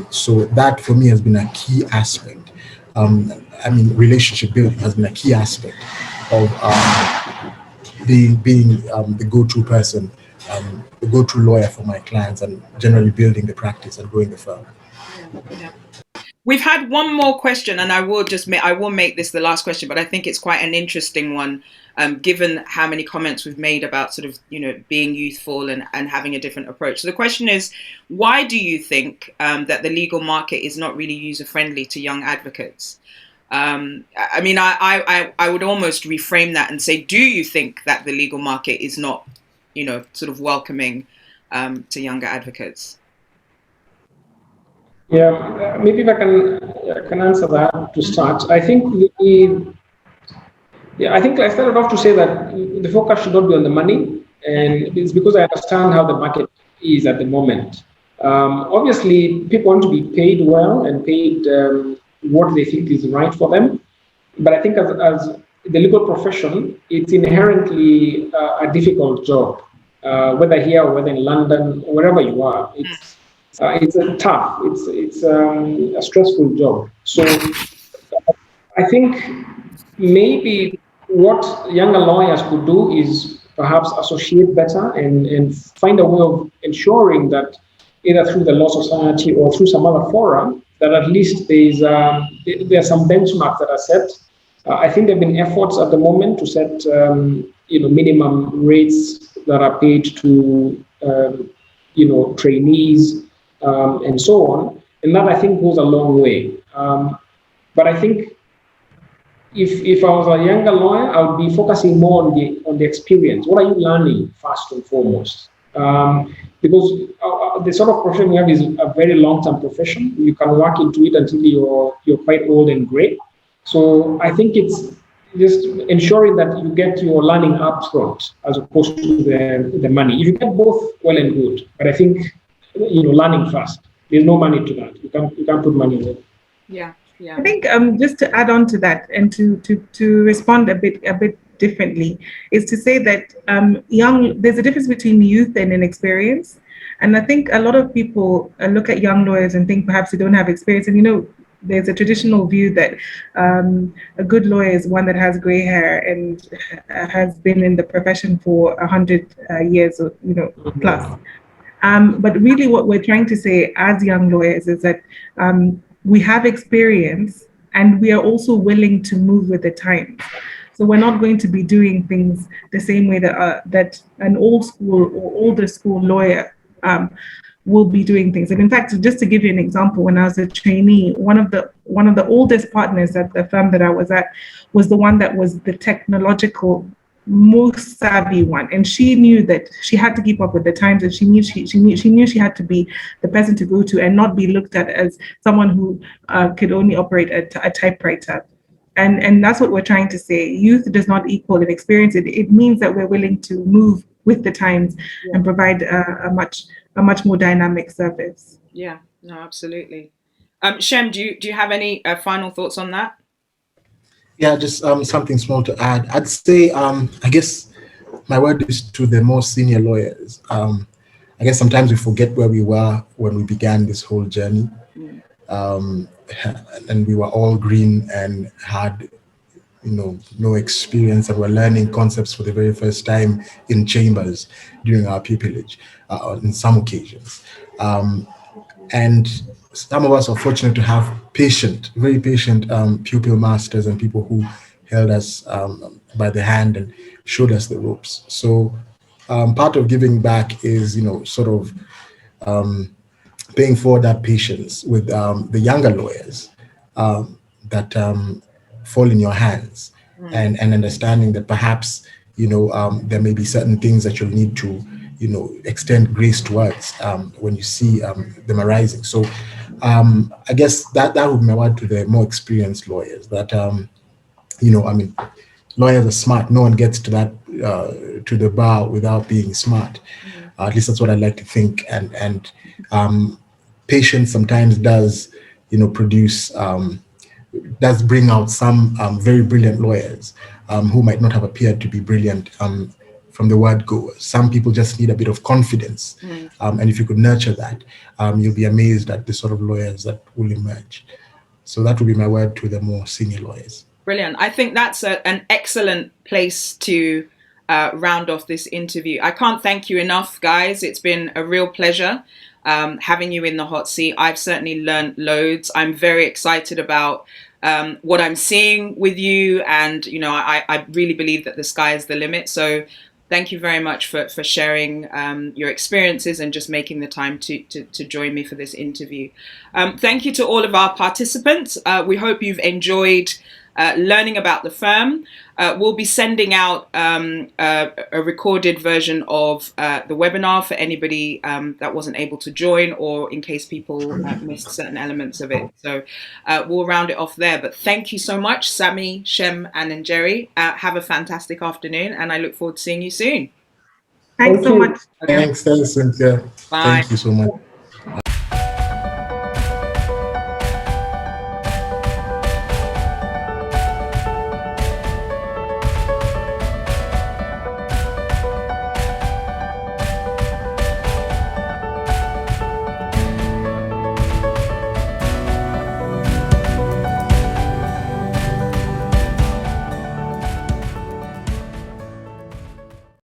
So that for me has been a key aspect. Relationship building has been a key aspect of being the go-to person, the go-to lawyer for my clients, and generally building the practice and growing the firm. Yeah. We've had one more question, and I will make this the last question, but I think it's quite an interesting one, given how many comments we've made about sort of, being youthful and having a different approach. So the question is, why do you think that the legal market is not really user-friendly to young advocates? I would almost reframe that and say, do you think that the legal market is not, sort of welcoming to younger advocates? Yeah, maybe if I can answer that to start. I think I started off to say that the focus should not be on the money, and it's because I understand how the market is at the moment. Obviously, people want to be paid well and paid what they think is right for them. But I think as the legal profession, it's inherently a difficult job, whether here or whether in London or wherever you are. It's tough. It's a stressful job. So I think maybe what younger lawyers could do is perhaps associate better and find a way of ensuring that either through the Law Society or through some other forum, that at least there are some benchmarks that are set. I think there have been efforts at the moment to set minimum rates that are paid to trainees and so on, and that I think goes a long way. But I think if I was a younger lawyer, I would be focusing more on the experience. What are you learning first and foremost? Because the sort of profession we have is a very long-term profession. You can work into it until you're quite old and gray. So I think it's just ensuring that you get your learning up front as opposed to the money. If you get both, well and good. But I think learning first. There's no money to that. You can't put money in it. Yeah. I think just to add on to that and to respond a bit differently is to say that there's a difference between youth and inexperience. And I think a lot of people look at young lawyers and think perhaps they don't have experience. And there's a traditional view that a good lawyer is one that has gray hair and has been in the profession for 100 years or plus. But really what we're trying to say as young lawyers is that we have experience and we are also willing to move with the times. So we're not going to be doing things the same way that an old school or older school lawyer will be doing things. And in fact, just to give you an example, when I was a trainee, one of the oldest partners at the firm that I was at was the one that was the technological most savvy one, and she knew that she had to keep up with the times, and she knew she had to be the person to go to and not be looked at as someone who could only operate a typewriter. And that's what we're trying to say. Youth does not equal inexperience. It means that we're willing to move with the times and provide a much more dynamic service. Yeah, no, absolutely. Shem, do you have any final thoughts on that? Yeah, just something small to add. I'd say, I guess my word is to the more senior lawyers. I guess sometimes we forget where we were when we began this whole journey. and we were all green and had no experience, and were learning concepts for the very first time in chambers during our pupillage on some occasions. And some of us are fortunate to have very patient pupil masters and people who held us by the hand and showed us the ropes. So part of giving back is, sort of paying for that patience with the younger lawyers that fall in your hands, and understanding that perhaps there may be certain things that you'll need to extend grace towards when you see them arising. So I guess that would be my word to the more experienced lawyers, that lawyers are smart. No one gets to that to the bar without being smart. At least that's what I like to think. And patience sometimes does produce does bring out some very brilliant lawyers who might not have appeared to be brilliant from the word go. Some people just need a bit of confidence. And if you could nurture that, you'll be amazed at the sort of lawyers that will emerge. So that would be my word to the more senior lawyers. Brilliant. I think that's an excellent place to round off this interview. I can't thank you enough, guys. It's been a real pleasure having you in the hot seat. I've certainly learned loads. I'm very excited about what I'm seeing with you, and I really believe that the sky is the limit. So thank you very much for sharing your experiences and just making the time to join me for this interview. Thank you to all of our participants. We hope you've enjoyed learning about the firm. We'll be sending out a recorded version of the webinar for anybody that wasn't able to join, or in case people missed certain elements of it. So we'll round it off there. But thank you so much, Sammy, Shem, and Njeri. Have a fantastic afternoon, and I look forward to seeing you soon. Thanks so much. Thanks, Cynthia. Bye. Thank you so much.